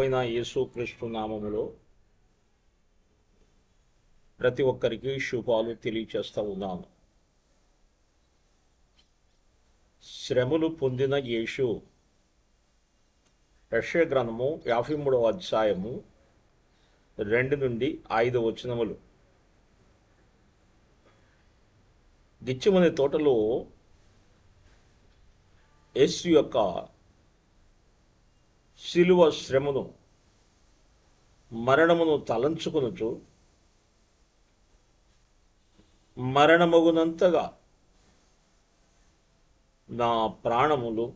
అయిన యేసుక్రీస్తు నామములో ప్రతి ఒక్కరికి శుభాలు తెలియచేస్తూ ఉన్నాను. శ్రమలు పొందిన యేసు యెషయా గ్రంథము 53వ అధ్యాయము 2 నుండి 5 వచనములు. గిచ్చెమనే తోటలో యేసు యొక్క శిలువ శ్రమను మరణమును తలంచుకొనుచు మరణమగునంతగా నా ప్రాణములు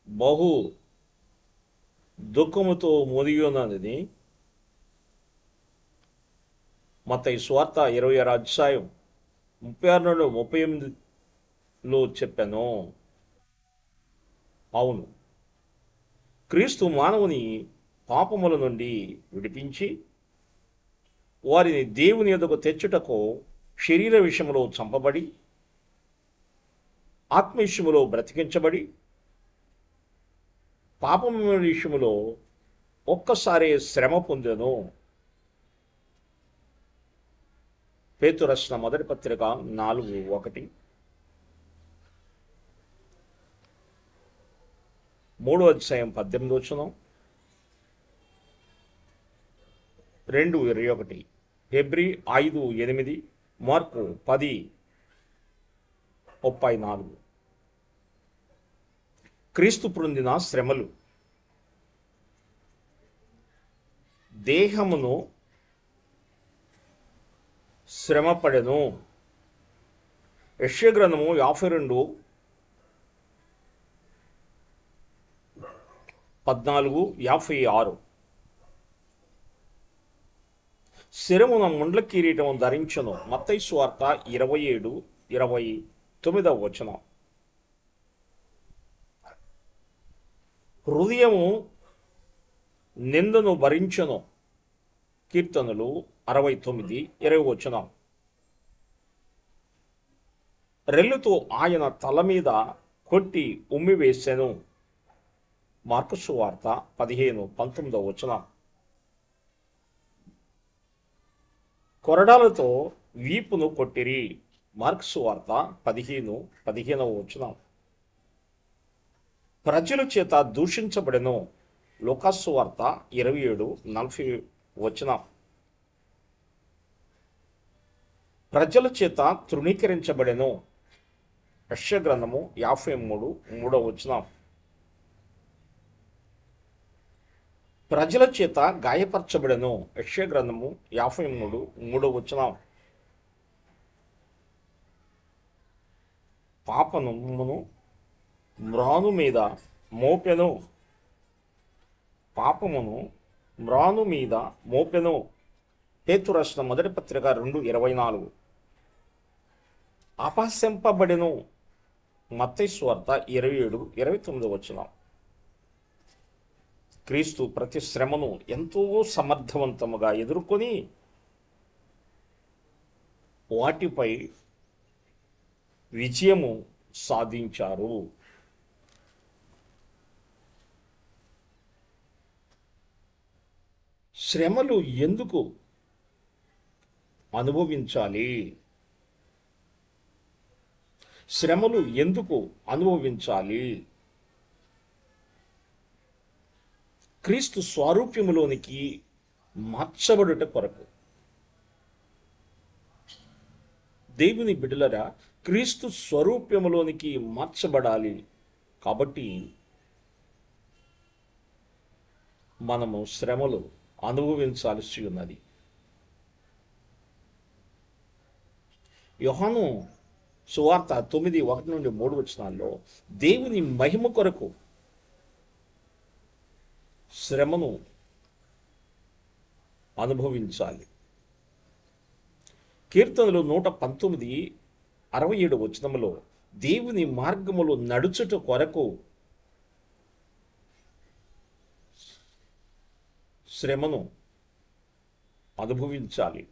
బహు దుఃఖముతో మునిగియున్నదని మత్తయి సువార్త 26వ అధ్యాయం 36 నుండి 38లో చెప్పాను. అవును, క్రీస్తు మానవుని పాపముల నుండి విడిపించి వారిని దేవుని యొద్దకు తెచ్చుటకు శరీర విషయములో చంపబడి ఆత్మ విషయములో బ్రతికించబడి పాపము విషయములో ఒక్కసారి శ్రమ పొందెను. పేతురు రాసిన మొదటి పత్రిక 4:1, 3వ అధ్యాయం 18వ వచనం, 2:21, హెబ్రీ 5:8, మార్కు 10:34. క్రీస్తు పొందిన శ్రమలు దేహమును శ్రమపడెను. యెషయా గ్రంథము 52:14-56. శిరమున ముండ్ల కిరీటము ధరించును. మత్తయి సువార్త 27:29వ వచనం. హృదయము నిందను భరించును. కీర్తనలు 69:20 వచనం. రెల్లుతో ఆయన తల మీద కొట్టి ఉమ్మివేసెను. మార్కు సువార్త 15:19వ వచనం. కొరడాలతో వీపును కొట్టిరి. మార్కు సువార్త 15:15వ వచనం. ప్రజల చేత దూషించబడెను. లూకాసు సువార్త 27:40 వచనం. ప్రజల చేత తృణీకరించబడెను. యెషయా గ్రంథము 53:3వ వచనం. ప్రజల చేత గాయపరచబడెను. యెషయా గ్రంథము 53:3వ వచనం. పాపమును మ్రాను మీద మోపెను. పాపమును మ్రాను మీద మోపెను. పేతురు రాసిన మొదటి పత్రిక 2:24. అపహసింపబడెను. మత్తయి సువార్త 27:29 వచనం. క్రీస్తు ప్రతి శ్రమను ఎంతో సమర్థవంతముగా ఎదుర్కొని వాటిపై విజయము సాధించారు. శ్రమలు ఎందుకు అనుభవించాలి? శ్రమలు ఎందుకు అనుభవించాలి? క్రీస్తు స్వారూప్యములోనికి మార్చబడుట కొరకు. దేవుని బిడ్డలరా, క్రీస్తు స్వరూప్యములోనికి మార్చబడాలి. కాబట్టి మనము శ్రమలు అనుభవించాల్సి ఉన్నది. యోహాను సువార్త 9:1-3 వచనాల్లో దేవుని మహిమ కొరకు శ్రమను అనుభవించాలి. కీర్తనలు 119:67 వచనములో దేవుని మార్గములో నడుచుట కొరకు శ్రమను అనుభవించాలి.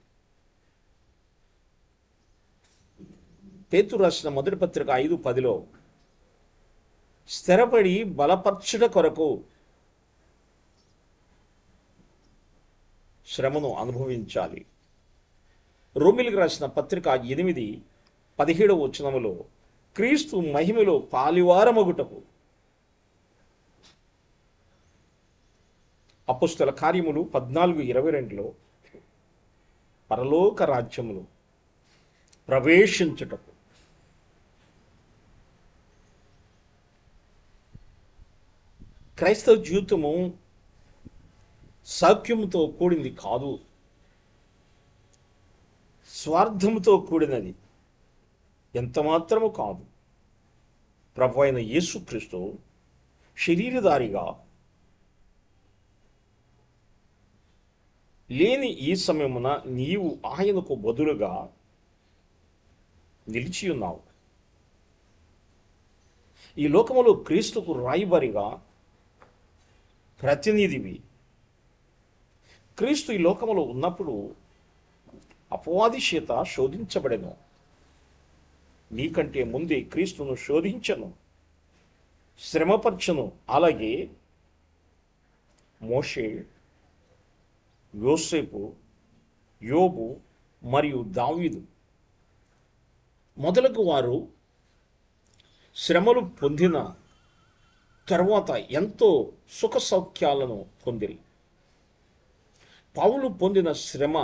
పేతురు రాసిన మొదటి పత్రిక 5:10లో స్థిరపడి బలపరచుట కొరకు శ్రమను అనుభవించాలి. రోమిలికి రాసిన పత్రిక 8:17 వచనములో క్రీస్తు మహిమలో పాలివారమగుటకు, అపోస్తల కార్యములు 14:22లో పరలోక రాజ్యములు ప్రవేశించుటకు. క్రైస్తవ జీవితము సౌఖ్యముతో కూడింది కాదు, స్వార్థముతో కూడినది ఎంతమాత్రము కాదు. ప్రభు అయిన యేసుక్రీస్తు శరీరధారిగా లేని ఈ సమయమున నీవు ఆయనకు బదులుగా నిలిచి ఉన్నావు. ఈ లోకములో క్రీస్తుకు రాయబారిగా ప్రతినిధివి. క్రీస్తు ఈ లోకములో ఉన్నప్పుడు అపవాది చేత శోధించబడెను. నీకంటే ముందే క్రీస్తును శోధించను, శ్రమపరచను. అలాగే మోషే, యోసేపు, యోబు మరియు దావీదు మొదలగు వారు శ్రమలు పొందిన తర్వాత ఎంతో సుఖ సౌఖ్యాలను పొందిరి. పౌలు పొందిన శ్రమ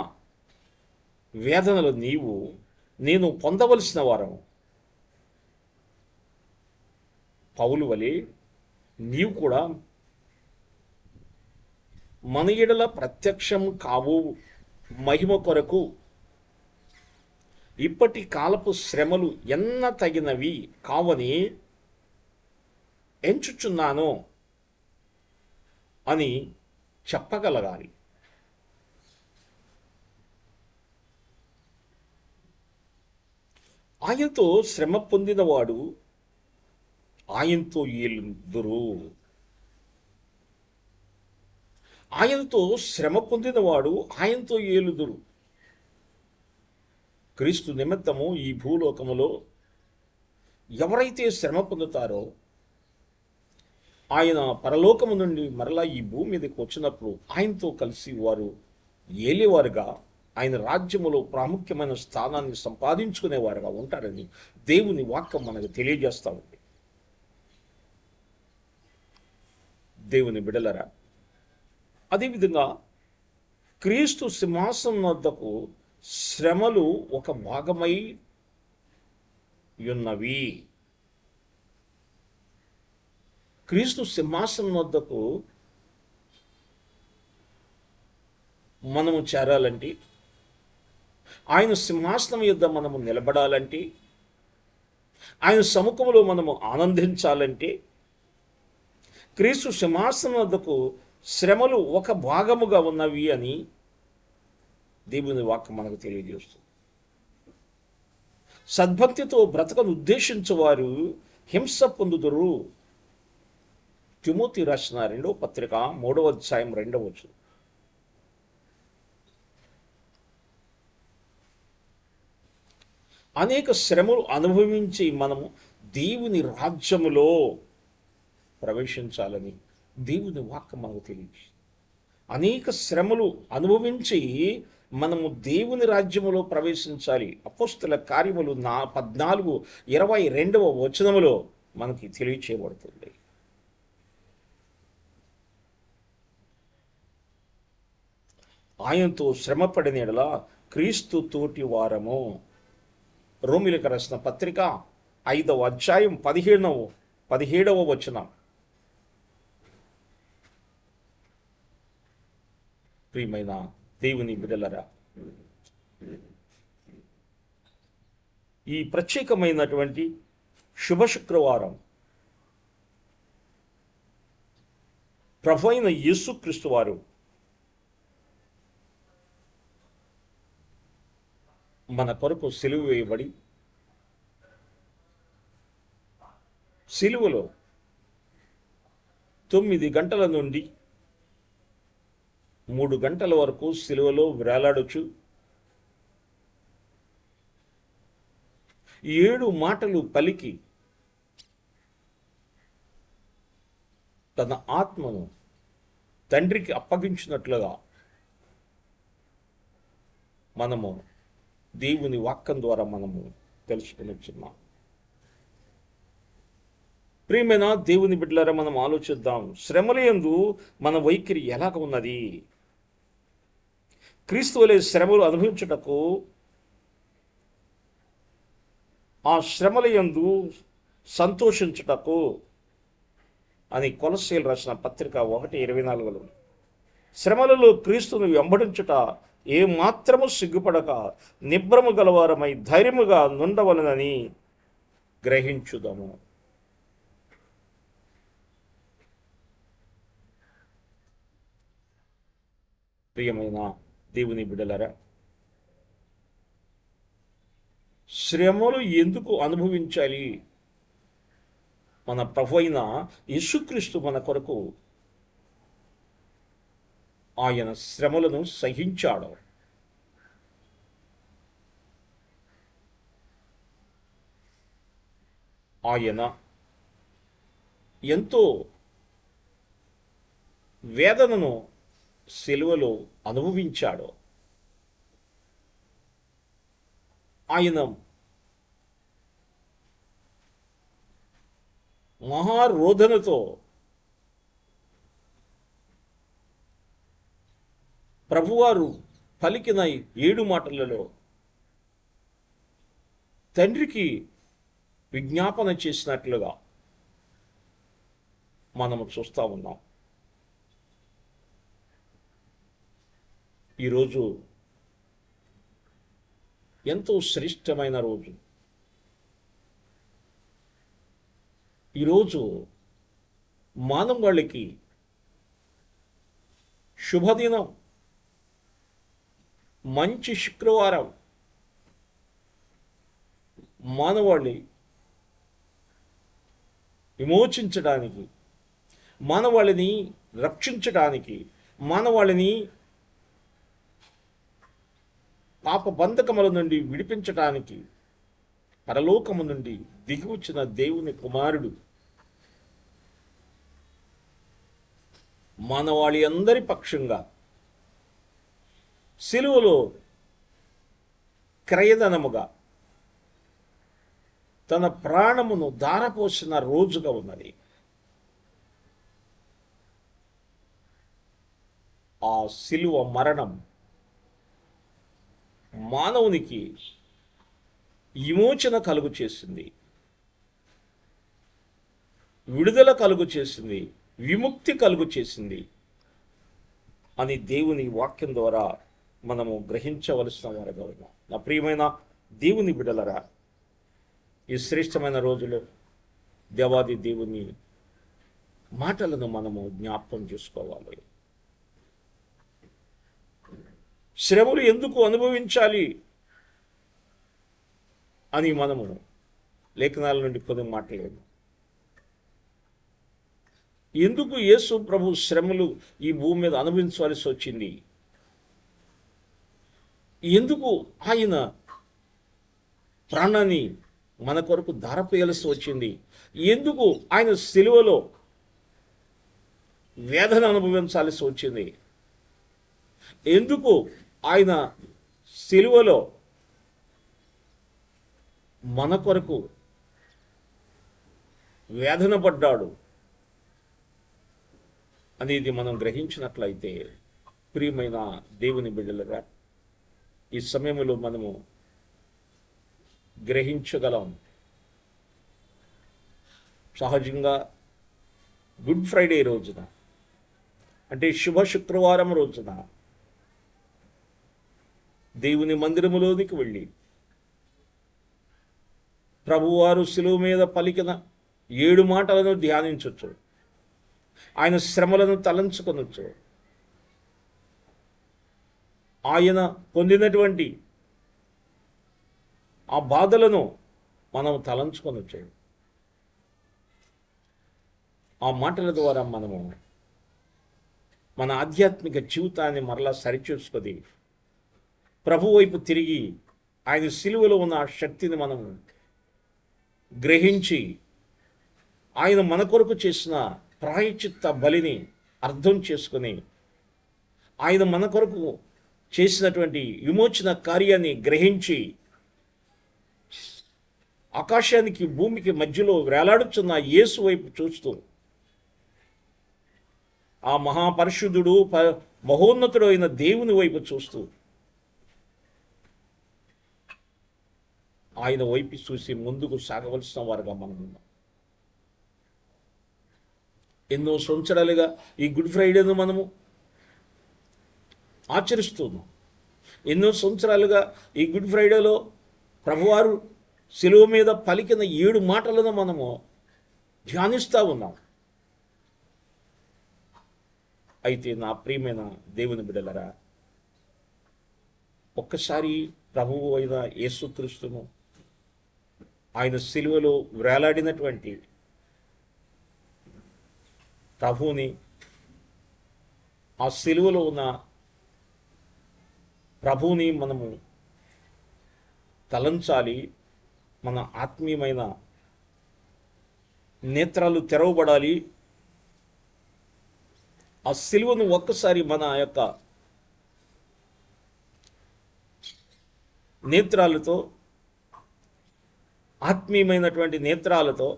వేదనలు నేను పొందవలసిన వారము. పౌలు వలె నీవు కూడా మన ఎడల ప్రత్యక్షం కావు మహిమ కొరకు ఇప్పటి కాలపు శ్రమలు ఎన్న తగినవి కావని ఎంచుచున్నాను అని చెప్పగలగాలి. ఆయనతో శ్రమ పొందినవాడు ఆయనతో ఏలుదురు. ఆయనతో శ్రమ పొందినవాడు ఆయనతో ఏలుదురు. క్రీస్తు నిమిత్తము ఈ భూలోకములో ఎవరైతే శ్రమ పొందుతారో ఆయన పరలోకము నుండి మరలా ఈ భూమి మీదకి వచ్చినప్పుడు ఆయనతో కలిసి వారు ఏలేవారుగా, ఆయన రాజ్యములో ప్రాముఖ్యమైన స్థానాన్ని సంపాదించుకునేవారుగా ఉంటారని దేవుని వాక్యం మనకు తెలియజేస్తా ఉంది. దేవుని బిడలరా, అదేవిధంగా క్రీస్తు సింహాసనం వద్దకు శ్రమలు ఒక భాగమై ఉన్నవి. క్రీస్తు సింహాసనం వద్దకు మనము చేరాలంటే, ఆయన సింహాసనం యొద్ద మనము నిలబడాలంటే, ఆయన సముఖంలో మనము ఆనందించాలంటే, క్రీస్తు సింహాసనం వద్దకు శ్రమలు ఒక భాగముగా ఉన్నవి అని దేవుని వాక్యం మనకు తెలియజేస్తుంది. సద్భక్తితో బ్రతకను ఉద్దేశించువారు హింస పొందుదురు. తిమోతి రాసిన 2వ పత్రిక 3వ అధ్యాయం 2వ వచనం. అనేక శ్రమలు అనుభవించి మనము దేవుని రాజ్యములో ప్రవేశించాలని దేవుని వాక్యం మనకు తెలియజేస్తుంది. అనేక శ్రమలు అనుభవించి మనము దేవుని రాజ్యములో ప్రవేశించాలి. అపోస్తల కార్యములు 14:22 వచనములో మనకి తెలియచేయబడుతుంది. ఆయనతో శ్రమపడిన యెడల క్రీస్తు తోటి వారము. రోమిలికి రాసిన పత్రిక 5వ అధ్యాయం 17వ వచనం. ప్రియమైన దేవుని బిడ్డలరా, ఈ ప్రత్యేకమైనటువంటి శుభ శుక్రవారం ప్రభు అయిన యేసుక్రీస్తు వారు మన కొరకు సిలువ వేయబడి సిలువలో 9 గంటల నుండి 3 గంటల వరకు సిలువలో వేలాడొచ్చు. 7 మాటలు పలికి తన ఆత్మను తండ్రికి అప్పగించినట్లుగా మనము దేవుని వాక్యం ద్వారా మనము తెలుసుకునిచున్నాం. ప్రియమైన దేవుని బిడ్డలారా, మనం ఆలోచిద్దాం. శ్రమల యందు మన వైఖరి ఎలాగ ఉన్నది? క్రీస్తు వలె శ్రమలు అనుభవించుటకు, ఆ శ్రమల యందు సంతోషించుటకు అని కొలస్సీయులు రాసిన పత్రిక 1:24 శ్రమలలో క్రీస్తును వెంబడించుట ఏ మాత్రము సిగ్గుపడక నిబ్రము గలవారమై ధైర్యముగా నుండవలనని గ్రహించుదము. ప్రియమైన దేవుని బిడ్డలారా, శ్రమలు ఎందుకు అనుభవించాలి? మన ప్రభు అయిన యేసుక్రీస్తు మన కొరకు ఆయన శ్రమలను సహించాడు. ఆయన ఎంతో వేదనను సిలువలో అనుభవించాడు. ఆయన మహారోదనతో ప్రభువారు పలికిన 7 మాటలలో తండ్రికి విజ్ఞాపన చేసినట్లుగా మనము చూస్తూ ఉన్నాం. ఈరోజు ఎంతో శ్రేష్టమైన రోజు. ఈరోజు మానవాళికి శుభదినం, మంచి శుక్రవారం. మానవాళి విమోచించడానికి, మానవాళిని రక్షించడానికి, మానవాళిని పాప బంధకముల నుండి విడిపించడానికి పరలోకము నుండి దిగి వచ్చిన దేవుని కుమారుడు మానవాళి అందరి పక్షంగా సిలువలో క్రయధనముగా తన ప్రాణమును ధారపోసిన రోజుగా ఉన్నది. ఆ సిలువ మరణం మానవునికి విమోచన కలుగు చేసింది, విడుదల కలుగు చేసింది, విముక్తి కలుగు చేసింది అని దేవుని వాక్యం ద్వారా మనము గ్రహించవలసిన వారుగా ఉన్నాం. నా ప్రియమైన దేవుని బిడ్డలరా, ఈ శ్రేష్టమైన రోజులో దేవాది దేవుని మాటలను మనము జ్ఞాపకం చేసుకోవాలి. శ్రమలు ఎందుకు అనుభవించాలి అని మనము లేఖనాల నుండి కొన్ని మాట్లాడేది. ఎందుకు యేసు ప్రభు శ్రమలు ఈ భూమి మీద అనుభవించవలసి వచ్చింది? ఎందుకు ఆయన ప్రాణాన్ని మన కొరకు ధారపోయాల్సి వచ్చింది? ఎందుకు ఆయన సిలువలో వేదన అనుభవించాల్సి వచ్చింది? ఎందుకు ఆయన సిలువలో మన కొరకు వేదన పడ్డాడు అనేది మనం గ్రహించినట్లయితే, ప్రియమైన దేవుని బిడ్డలుగా, ఈ సమయంలో మనము గ్రహించగలం. సహజంగా గుడ్ ఫ్రైడే రోజున, అంటే శుభ శుక్రవారం రోజున దేవుని మందిరములోనికి వెళ్ళి ప్రభువారు శిలువ మీద పలికిన 7 మాటలను ధ్యానించవచ్చు. ఆయన శ్రమలను తలంచుకొనొచ్చు. ఆయన పొందినటువంటి ఆ బాధలను మనం తలంచుకొనొచ్చు. ఆ మాటల ద్వారా మనము మన ఆధ్యాత్మిక జీవితాన్ని మరలా సరిచూసుకొని ప్రభు వైపు తిరిగి ఆయన సిలువలో ఉన్న ఆ శక్తిని మనము గ్రహించి ఆయన మన కొరకు చేసిన ప్రాయశ్చిత్త బలిని అర్థం చేసుకుని ఆయన మన కొరకు చేసినటువంటి విమోచన కార్యాన్ని గ్రహించి ఆకాశానికి భూమికి మధ్యలో వేలాడుతున్న యేసు వైపు చూస్తూ ఆ మహాపరిశుద్ధుడు మహోన్నతుడు అయిన దేవుని వైపు చూస్తూ ఆయన వైపు చూసి ముందుకు సాగవలసిన వారుగా మనం ఉన్నాం. ఎన్నో సంవత్సరాలుగా ఈ గుడ్ ఫ్రైడేను మనము ఆచరిస్తున్నాం. ఎన్నో సంవత్సరాలుగా ఈ గుడ్ ఫ్రైడేలో ప్రభువారు శిలువ మీద పలికిన 7 మాటలను మనము ధ్యానిస్తూ ఉన్నాం. అయితే నా ప్రియమైన దేవుని బిడ్డలరా, ఒక్కసారి ప్రభువు అయిన యేసుక్రీస్తును, ఆయన శిలువలో వేలాడినటువంటి ప్రభువుని, ఆ శిలువలో ఉన్న ప్రభువుని మనము తలంచాలి. మన ఆత్మీయమైన నేత్రాలు తెరవబడాలి. ఆ శిలువను ఒక్కసారి మన యొక్క నేత్రాలతో, ఆత్మీయమైనటువంటి నేత్రాలతో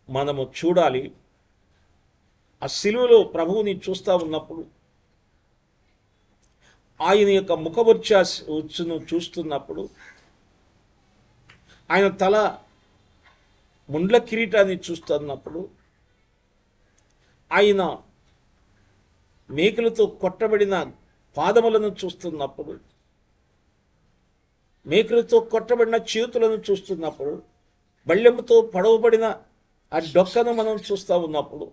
మనము చూడాలి. ఆ శిలువలో ప్రభువుని చూస్తూ ఉన్నప్పుడు, ఆయన యొక్క ముఖవర్చస్సును చూస్తున్నప్పుడు, ఆయన తల ముండ్ల కిరీటాన్ని చూస్తున్నప్పుడు, ఆయన మేకులతో కొట్టబడిన పాదములను చూస్తున్నప్పుడు, మేకులతో కొట్టబడిన చేతులను చూస్తున్నప్పుడు, బళ్ళెముతో పడవబడిన ఆ డొక్కను మనం చూస్తూ ఉన్నప్పుడు,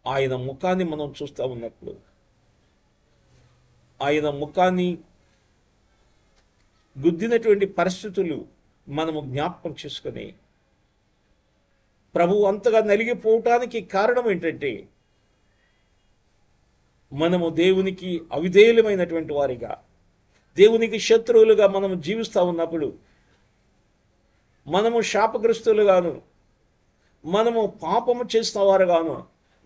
ఆయన ముఖాన్ని మనం చూస్తూ ఉన్నప్పుడు, ఆయన ముఖాన్ని గుద్దినటువంటి పరిస్థితులు మనము జ్ఞాపకం చేసుకొని, ప్రభువు అంతగా నలిగిపోవటానికి కారణం ఏంటంటే, మనము దేవునికి అవిధేయులమైనటువంటి వారిగా, దేవునికి శత్రువులుగా మనము జీవిస్తూ ఉన్నప్పుడు, మనము శాపగ్రస్తులుగాను, మనము పాపము చేసిన వారుగాను,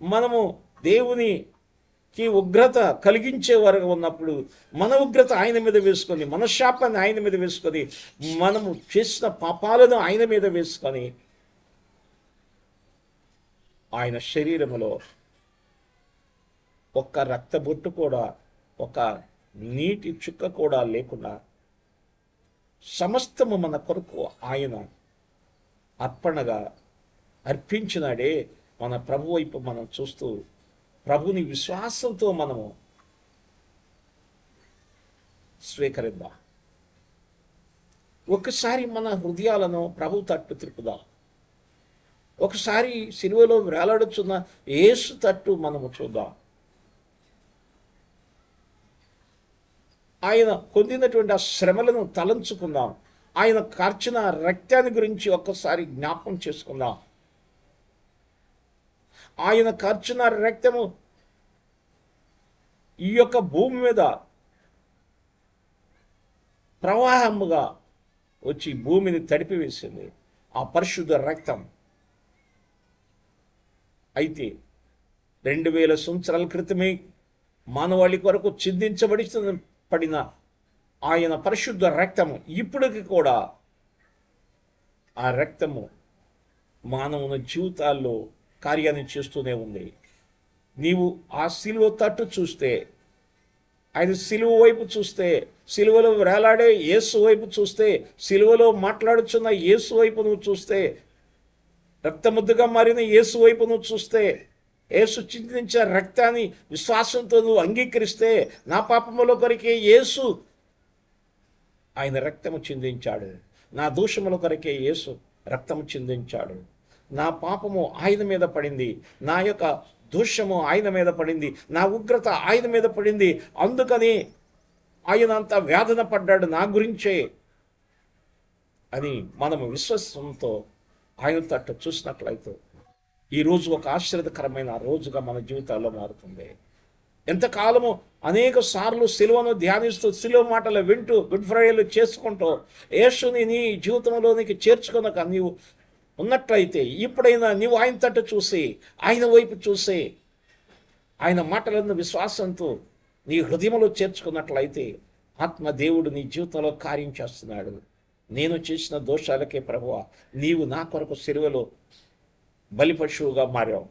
మనము దేవునికి ఉగ్రత కలిగించేవారుగా ఉన్నప్పుడు, మన ఉగ్రత ఆయన మీద వేసుకొని, మన శాపాన్ని ఆయన మీద వేసుకొని, మనము చేసిన పాపాలను ఆయన మీద వేసుకొని, ఆయన శరీరములో ఒక్క రక్తబొట్టు కూడా, ఒక నీటి చుక్క కూడా లేకుండా సమస్తము మన కొరకు ఆయన అర్పణగా అర్పించినాడే. మన ప్రభు వైపు మనం చూస్తూ ప్రభుని విశ్వాసంతో మనము స్వీకరిద్దాం. ఒకసారి మన హృదయాలను ప్రభు తట్టు తిప్పుదాం. ఒకసారి సిలువలో వేలాడుచున్న యేసు తట్టు మనము చూద్దాం. ఆయన పొందినటువంటి ఆ శ్రమలను తలంచుకుందాం. ఆయన కార్చిన రక్తాన్ని గురించి ఒక్కసారి జ్ఞాపకం చేసుకుందాం. ఆయన కార్చిన రక్తము ఈ యొక్క భూమి మీద ప్రవాహముగా వచ్చి భూమిని తడిపివేసింది, ఆ పరిశుద్ధ రక్తం. అయితే 2000 సంవత్సరాల క్రితమే మానవాళి కొరకు పడిన ఆయన పరిశుద్ధ రక్తము ఇప్పటికి కూడా ఆ రక్తము మానవుని జీవితాల్లో కార్యాన్ని చేస్తూనే ఉంది. నీవు ఆ సిలువ తట్టు చూస్తే, ఆయన సిలువ వైపు చూస్తే, సిలువలో వేలాడే యేసు వైపు చూస్తే, సిలువలో మాట్లాడుచున్న యేసు వైపు నువ్వు చూస్తే, రక్తముద్దుగా మారిన యేసు వైపు నువ్వు చూస్తే, యేసు చిందించే రక్తాన్ని విశ్వాసంతో నువ్వు అంగీకరిస్తే, నా పాపముల కొరకే యేసు ఆయన రక్తము చిందించాడు, నా దోషముల కొరకే యేసు రక్తము చిందించాడు, నా పాపము ఆయన మీద పడింది, నా యొక్క దోషము ఆయన మీద పడింది, నా ఉగ్రత ఆయన మీద పడింది, అందుకని ఆయన అంత వేదన పడ్డాడు నా గురించే అని మనము విశ్వాసంతో ఆయన తట్టు చూసినట్లయితే ఈరోజు ఒక ఆశ్చర్యకరమైన రోజుగా మన జీవితాల్లో మారుతుంది. ఎంతకాలము అనేక సార్లు సిలువను ధ్యానిస్తూ, సిలువ మాటలు వింటూ, గుడ్ ఫ్రైడేలు చేసుకుంటూ యేసుని నీ జీవితంలోనికి చేర్చుకొనక నీవు ఉన్నట్లయితే, ఇప్పుడైనా నీవు ఆయన తట్టు చూసి, ఆయన వైపు చూసి, ఆయన మాటలను విశ్వాసంతో నీ హృదయంలో చేర్చుకున్నట్లయితే ఆత్మ దేవుడు నీ జీవితంలో కార్యం చేస్తున్నాడు. నేను చేసిన దోషాలకే ప్రభువా నీవు నా కొరకు సిలువలో బలిపశువుగా మారావు.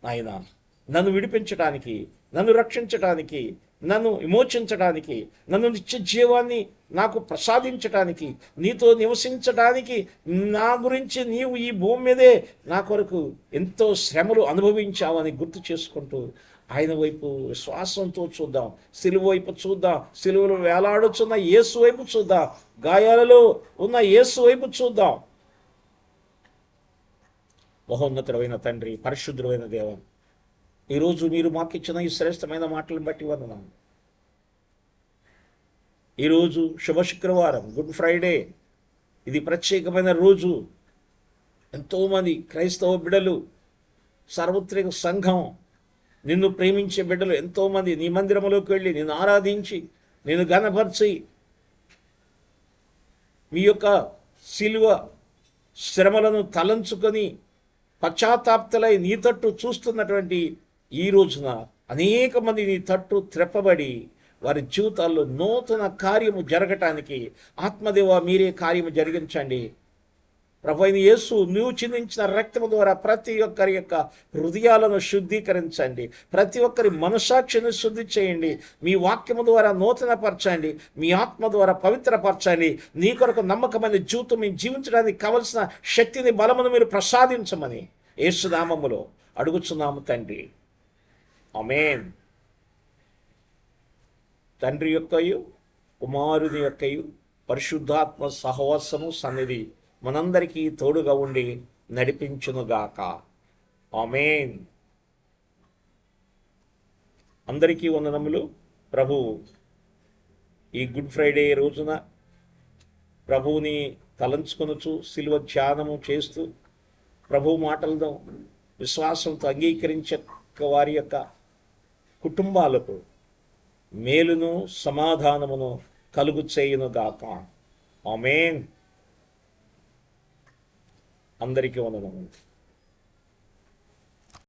ఆయన నన్ను విడిపించడానికి, నన్ను రక్షించడానికి, నన్ను విమోచించడానికి, నన్ను నిత్య జీవాన్ని నాకు ప్రసాదించడానికి, నీతో నివసించడానికి, నా గురించి నీవు ఈ భూమి మీదే నా కొరకు ఎంతో శ్రమలు అనుభవించావని గుర్తు చేసుకుంటూ ఆయన వైపు విశ్వాసంతో చూద్దాం. సిలువ వైపు చూద్దాం. సిలువలో వేలాడుచున్న యేసు వైపు చూద్దాం. గాయాలలో ఉన్న యేసు వైపు చూద్దాం. మహోన్నతుడైన తండ్రి, పరిశుద్ధుడైన దేవ, ఈరోజు మీరు మాకిచ్చిన ఈ శ్రేష్టమైన మాటలను బట్టి వందనాలు. ఈరోజు శుభ శుక్రవారం, గుడ్ ఫ్రైడే. ఇది ప్రత్యేకమైన రోజు. ఎంతోమంది క్రైస్తవ బిడ్డలు, సార్వత్రిక సంఘం, నిన్ను ప్రేమించే బిడ్డలు ఎంతోమంది నీ మందిరంలోకి వెళ్ళి నిన్ను ఆరాధించి, నేను ఘనపరిచి, మీ యొక్క శిలువ శ్రమలను తలంచుకొని పశ్చాత్తాప్తులై నీ తట్టు చూస్తున్నటువంటి ఈ రోజున అనేక మంది నీ తట్టు త్రెప్పబడి వారి జీవితాల్లో నూతన కార్యము జరగటానికి ఆత్మదేవ మీరే కార్యము జరిగించండి. ప్రభువైన యేసు నువ్వు చిందించిన రక్తము ద్వారా ప్రతి ఒక్కరి యొక్క హృదయాలను శుద్ధీకరించండి. ప్రతి ఒక్కరి మనసాక్షిని శుద్ధి చేయండి. మీ వాక్యము ద్వారా నూతనపరచండి. మీ ఆత్మ ద్వారా పవిత్రపరచండి. నీ కొరకు నమ్మకమైన జీవితం మేము జీవించడానికి కావలసిన శక్తిని, బలమును మీరు ప్రసాదించమని యేసు నామములో అడుగుచున్నాము తండ్రి. ఆమేన్. తండ్రి యొక్కయు కుమారుని యొక్కయు పరిశుద్ధాత్మ సహవాసము సన్నిధి మనందరికీ తోడుగా ఉండి నడిపించునుగాక. ఆమేన్. అందరికీ వందనములు. ప్రభు ఈ గుడ్ ఫ్రైడే రోజున ప్రభువుని తలంచుకొనుచు శిలువ ధ్యానము చేస్తూ ప్రభు మాటలను విశ్వాసంతో అంగీకరించే వారి యొక్క కుటుంబాలకు మేలును సమాధానమును కలుగు చేయునుగాక. ఆమేన్. అందరికీ వందనములు.